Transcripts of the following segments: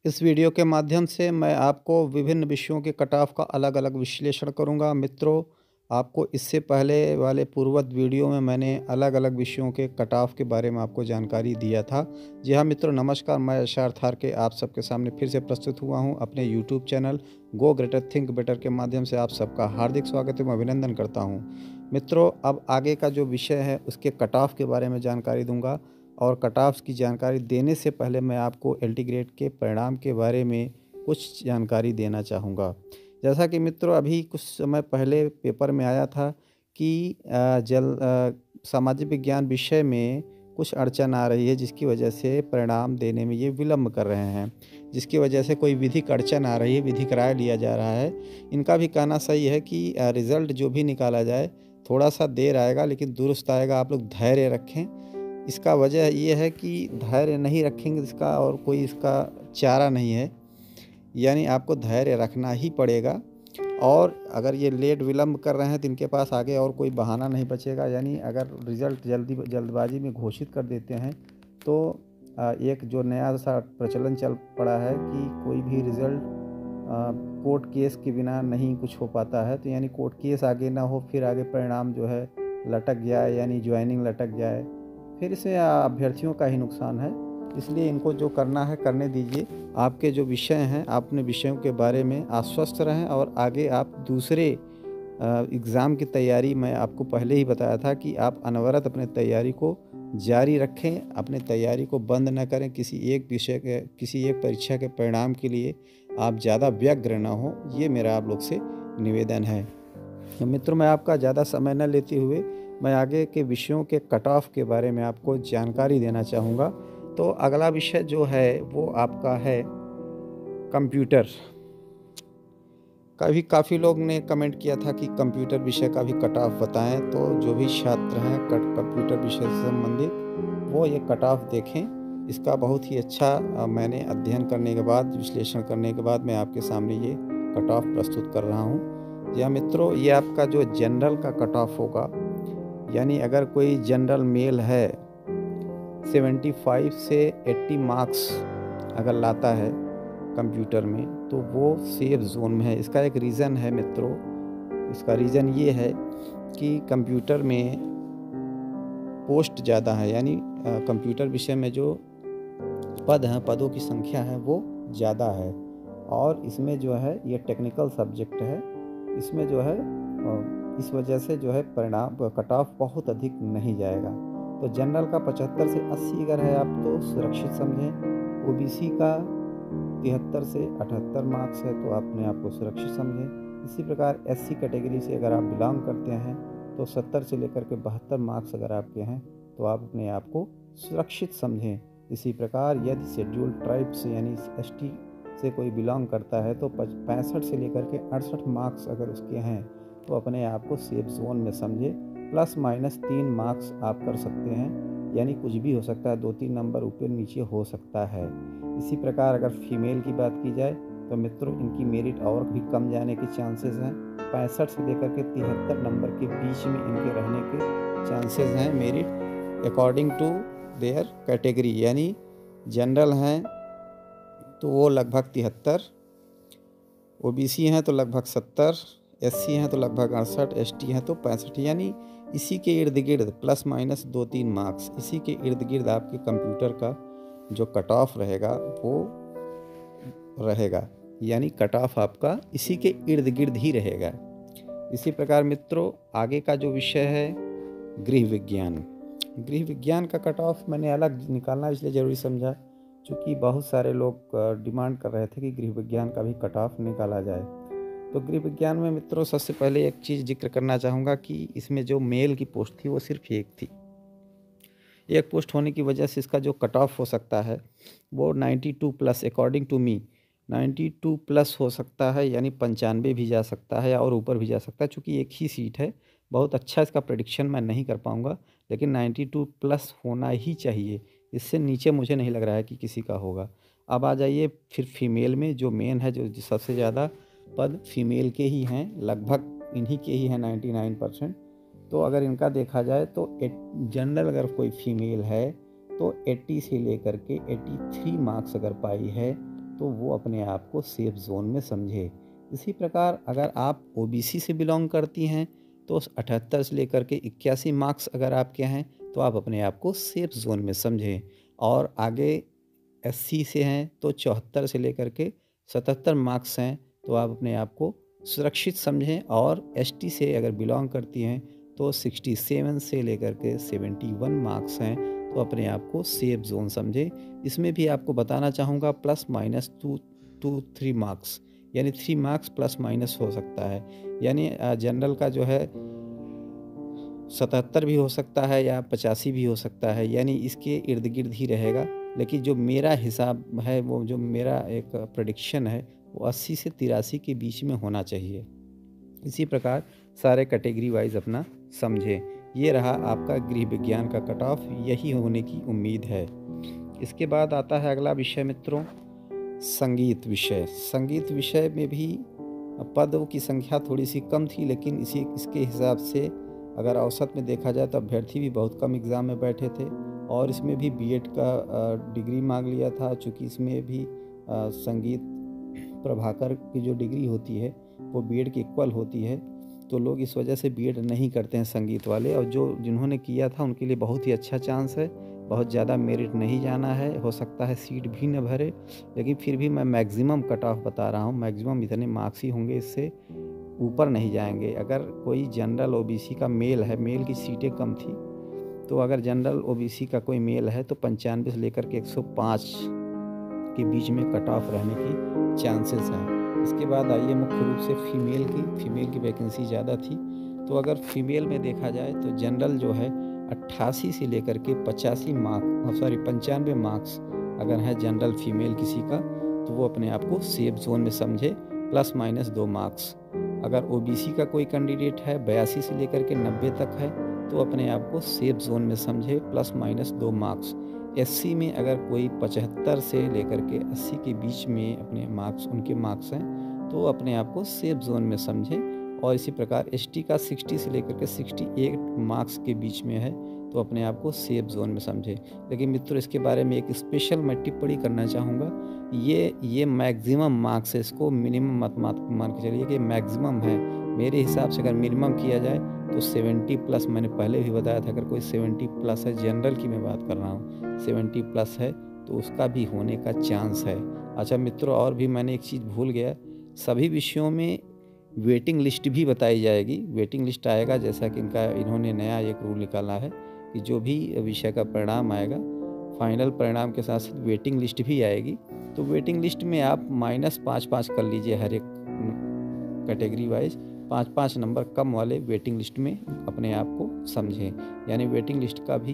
इस वीडियो के माध्यम से मैं आपको विभिन्न विषयों के कट ऑफ का अलग-अलग विश्लेषण करूंगा। मित्रों, आपको इससे पहले वाले पूर्ववत वीडियो में मैंने अलग-अलग विषयों के कट ऑफ के बारे में आपको जानकारी दिया था। जी हाँ मित्रों, नमस्कार। मैं यशार्थ हार के आप सबके सामने फिर से प्रस्तुत हुआ हूँ अपने YouTube channel go greater think better के माध्यम से। आप सबका हार्दिक स्वागत एवं अभिनंदन करता हूँ। मित्रों, अब आगे का जो विषय है उसके कट ऑफ के बारे में जानकारी दूंगा। और कट ऑफ्स की जानकारी देने से पहले मैं आपको एलटी ग्रेड के परिणाम के बारे में कुछ जानकारी देना चाहूँगा। जैसा कि मित्रों, अभी कुछ समय पहले पेपर में आया था कि सामाजिक विज्ञान विषय में कुछ अड़चन आ रही है, जिसकी वजह से परिणाम देने में ये विलम्ब कर रहे हैं, जिसकी वजह से कोई विधिक अड़चन आ रही है, विधिक राय लिया जा रहा है। इनका भी कहना सही है कि रिज़ल्ट जो भी निकाला जाए थोड़ा सा देर आएगा लेकिन दुरुस्त आएगा। आप लोग धैर्य रखें। इसका वजह ये है कि धैर्य नहीं रखेंगे इसका और कोई इसका चारा नहीं है, यानी आपको धैर्य रखना ही पड़ेगा। और अगर ये लेट विलम्ब कर रहे हैं तो इनके पास आगे और कोई बहाना नहीं बचेगा। यानी अगर रिज़ल्ट जल्दबाजी में घोषित कर देते हैं तो एक जो नया सा प्रचलन चल पड़ा है कि कोई भी रिज़ल्ट कोर्ट केस के बिना नहीं कुछ हो पाता है। तो यानी कोर्ट केस आगे ना हो, फिर आगे परिणाम जो है लटक जाए, यानी ज्वाइनिंग लटक जाए, फिर इससे अभ्यर्थियों का ही नुकसान है। इसलिए इनको जो करना है करने दीजिए। आपके जो विषय हैं, आप अपने विषयों के बारे में आश्वस्त रहें और आगे आप दूसरे एग्ज़ाम की तैयारी, मैं आपको पहले ही बताया था कि आप अनवरत अपने तैयारी को जारी रखें, अपने तैयारी को बंद न करें। किसी एक परीक्षा के परिणाम के लिए आप ज़्यादा व्यग्र ना हो, ये मेरा आप लोग से निवेदन है। तो मित्रों, मैं आपका ज़्यादा समय न लेते हुए मैं आगे के विषयों के कट ऑफ के बारे में आपको जानकारी देना चाहूँगा। तो अगला विषय जो है वो आपका है कंप्यूटर। काफ़ी लोग ने कमेंट किया था कि कंप्यूटर विषय का भी कट ऑफ बताएं। तो जो भी छात्र हैं कंप्यूटर विषय से संबंधित, वो ये कट ऑफ देखें। इसका बहुत ही अच्छा मैंने अध्ययन करने के बाद, विश्लेषण करने के बाद मैं आपके सामने ये कट ऑफ प्रस्तुत कर रहा हूँ। या मित्रों, ये आपका जो जनरल का कट ऑफ होगा, यानी अगर कोई जनरल मेल है 75 से 80 मार्क्स अगर लाता है कंप्यूटर में, तो वो सेफ जोन में है। इसका एक रीज़न है मित्रों। इसका रीज़न ये है कि कंप्यूटर में पोस्ट ज़्यादा है, यानी कंप्यूटर विषय में जो पद हैं, पदों की संख्या है वो ज़्यादा है। और इसमें जो है ये टेक्निकल सब्जेक्ट है, इसमें जो है इस वजह से जो है परिणाम कट ऑफ बहुत अधिक नहीं जाएगा। तो जनरल का 75 से 80 अगर है आप तो सुरक्षित समझें। ओबीसी का 73 से 78 मार्क्स है तो अपने आप को सुरक्षित समझें। इसी प्रकार एससी कैटेगरी से अगर आप बिलोंग करते हैं तो 70 से लेकर के 72 मार्क्स अगर आपके हैं तो आप अपने आप को सुरक्षित समझें। इसी प्रकार यदि शेड्यूल्ड ट्राइब से यानी एसटी से कोई बिलोंग करता है तो 65 से लेकर के 68 मार्क्स अगर उसके हैं तो अपने आप को सेफ जोन में समझे। प्लस माइनस 3 मार्क्स आप कर सकते हैं, यानी कुछ भी हो सकता है, 2-3 नंबर ऊपर नीचे हो सकता है। इसी प्रकार अगर फीमेल की बात की जाए तो मित्रों इनकी मेरिट और भी कम जाने के चांसेस हैं। 65 से लेकर के 73 नंबर के बीच में इनके रहने के चांसेस हैं merit according to their category. यानी जनरल हैं तो वो लगभग 73, ओबीसी हैं तो लगभग 70, एससी हैं तो लगभग 68, एसटी हैं तो 65। यानी इसी के इर्द गिर्द प्लस माइनस 2-3 मार्क्स, इसी के इर्द गिर्द आपके कंप्यूटर का जो कट ऑफ रहेगा वो रहेगा। यानी कट ऑफ आपका इसी के इर्द गिर्द ही रहेगा। इसी प्रकार मित्रों, आगे का जो विषय है गृह विज्ञान। गृह विज्ञान का कट ऑफ मैंने अलग निकालना इसलिए ज़रूरी समझा क्योंकि बहुत सारे लोग डिमांड कर रहे थे कि गृह विज्ञान का भी कट ऑफ निकाला जाए। तो गृह विज्ञान में मित्रों सबसे पहले एक चीज़ जिक्र करना चाहूँगा कि इसमें जो मेल की पोस्ट थी वो सिर्फ एक थी। एक पोस्ट होने की वजह से इसका जो कट ऑफ हो सकता है वो 92 plus, according to me 92 plus हो सकता है, यानी 95 भी जा सकता है और ऊपर भी जा सकता है। चूँकि एक ही सीट है, बहुत अच्छा इसका प्रेडिक्शन मैं नहीं कर पाऊँगा, लेकिन 92 प्लस होना ही चाहिए। इससे नीचे मुझे नहीं लग रहा है कि किसी का होगा। अब आ जाइए फिर फीमेल में, जो मेन है, जो सबसे ज़्यादा पद फीमेल के ही हैं, लगभग इन्हीं के ही हैं 99%। तो अगर इनका देखा जाए तो जनरल अगर कोई फीमेल है तो 80 से लेकर के 83 मार्क्स अगर पाई है तो तो वो अपने आप को सेफ जोन में समझे। इसी प्रकार अगर आप ओबीसी से बिलोंग करती हैं तो 78 से लेकर के 81 मार्क्स अगर आपके हैं तो आप अपने आप को सेफ जोन में समझें। और आगे एससी से हैं तो 74 से लेकर के 77 मार्क्स हैं तो आप अपने आप को सुरक्षित समझें। और एसटी से अगर बिलोंग करती हैं तो 67 से लेकर के 71 मार्क्स हैं तो अपने आप को सेफ जोन समझें। इसमें भी आपको बताना चाहूँगा प्लस माइनस 3 मार्क्स, यानी 3 मार्क्स प्लस माइनस हो सकता है। यानी जनरल का जो है 77 भी हो सकता है या 85 भी हो सकता है, यानी इसके इर्द गिर्द ही रहेगा। लेकिन जो मेरा हिसाब है, वो जो मेरा एक प्रेडिक्शन है, वो 80 से 83 के बीच में होना चाहिए। इसी प्रकार सारे कैटेगरी वाइज अपना समझें। ये रहा आपका गृह विज्ञान का कट ऑफ, यही होने की उम्मीद है। इसके बाद आता है अगला विषय मित्रों, संगीत विषय। संगीत विषय में भी पदों की संख्या थोड़ी सी कम थी, लेकिन इसके हिसाब से अगर औसत में देखा जाए तो अभ्यर्थी भी बहुत कम एग्ज़ाम में बैठे थे। और इसमें भी बीएड का डिग्री मांग लिया था, चूँकि इसमें भी संगीत प्रभाकर की जो डिग्री होती है वो बीएड की इक्वल होती है, तो लोग इस वजह से बीएड नहीं करते हैं संगीत वाले। और जिन्होंने किया था उनके लिए बहुत ही अच्छा चांस है, बहुत ज़्यादा मेरिट नहीं जाना है, हो सकता है सीट भी न भरे, लेकिन फिर भी मैं मैक्सिमम कट ऑफ बता रहा हूँ। मैक्सिमम इतने मार्क्स ही होंगे, इससे ऊपर नहीं जाएंगे। अगर कोई जनरल ओबीसी का मेल है, मेल की सीटें कम थी, तो अगर जनरल ओबीसी का कोई मेल है तो 95 से लेकर के 105 के बीच में कट ऑफ रहने की चांसेस हैं। इसके बाद आइए मुख्य रूप से फीमेल की वैकेंसी ज़्यादा थी। तो अगर फीमेल में देखा जाए तो जनरल जो है 88 से लेकर के 95 मार्क्स अगर है जनरल फीमेल किसी का, तो वो अपने आप को सेफ जोन में समझे, प्लस माइनस 2 मार्क्स। अगर ओबीसी का कोई कैंडिडेट है 82 से लेकर के 90 तक है तो अपने आप को सेफ जोन में समझे, प्लस माइनस 2 मार्क्स। एससी में अगर कोई 75 से लेकर के 80 के बीच में अपने मार्क्स उनके मार्क्स हैं तो अपने आप को सेफ जोन में समझें। और इसी प्रकार एसटी का 60 से लेकर के 68 मार्क्स के बीच में है तो अपने आप को सेफ जोन में समझें। लेकिन मित्रों, इसके बारे में एक स्पेशल मैं टिप्पणी करना चाहूँगा। ये मैक्सिमम मार्क्स है, इसको मिनिमम मत मान के चलिए कि मैक्सिमम है। मेरे हिसाब से अगर मिनिमम किया जाए तो 70 प्लस, मैंने पहले भी बताया था, अगर कोई 70 प्लस है, जनरल की मैं बात कर रहा हूँ, 70 प्लस है तो उसका भी होने का चांस है। अच्छा मित्रों, और भी मैंने एक चीज़ भूल गया, सभी विषयों में वेटिंग लिस्ट भी बताई जाएगी। वेटिंग लिस्ट आएगा, जैसा कि इन्होंने नया एक रूल निकाला है कि जो भी विषय का परिणाम आएगा, फाइनल परिणाम के साथ साथ वेटिंग लिस्ट भी आएगी। तो वेटिंग लिस्ट में आप -5-5 कर लीजिए, हर एक कैटेगरी वाइज 5-5 नंबर कम वाले वेटिंग लिस्ट में अपने आप को समझें। यानी वेटिंग लिस्ट का भी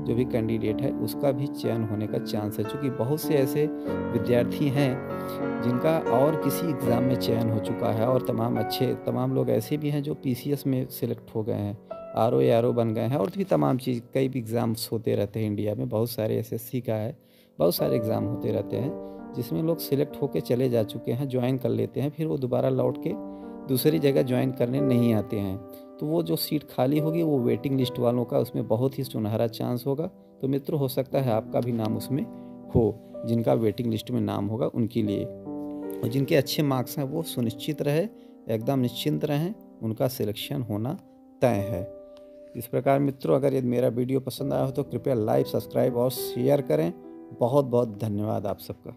जो भी कैंडिडेट है उसका भी चयन होने का चांस है, क्योंकि बहुत से ऐसे विद्यार्थी हैं जिनका और किसी एग्ज़ाम में चयन हो चुका है, और तमाम लोग ऐसे भी हैं जो पीसीएस में सिलेक्ट हो गए हैं, आरओ बन गए हैं, और भी तमाम चीज़, कई भी एग्ज़ाम्स होते रहते हैं इंडिया में, बहुत सारे एसएससी का है, बहुत सारे एग्ज़ाम होते रहते हैं जिसमें लोग सिलेक्ट होकर चले जा चुके हैं, ज्वाइन कर लेते हैं, फिर वो दोबारा लौट के दूसरी जगह ज्वाइन करने नहीं आते हैं। तो वो जो सीट खाली होगी वो वेटिंग लिस्ट वालों का उसमें बहुत ही सुनहरा चांस होगा। तो मित्रों, हो सकता है आपका भी नाम उसमें हो, जिनका वेटिंग लिस्ट में नाम होगा उनके लिए। और जिनके अच्छे मार्क्स हैं वो सुनिश्चित रहे, एकदम निश्चिंत रहें, उनका सिलेक्शन होना तय है। इस प्रकार मित्रों, अगर ये मेरा वीडियो पसंद आया हो तो कृपया लाइक, सब्सक्राइब और शेयर करें। बहुत बहुत धन्यवाद आप सबका।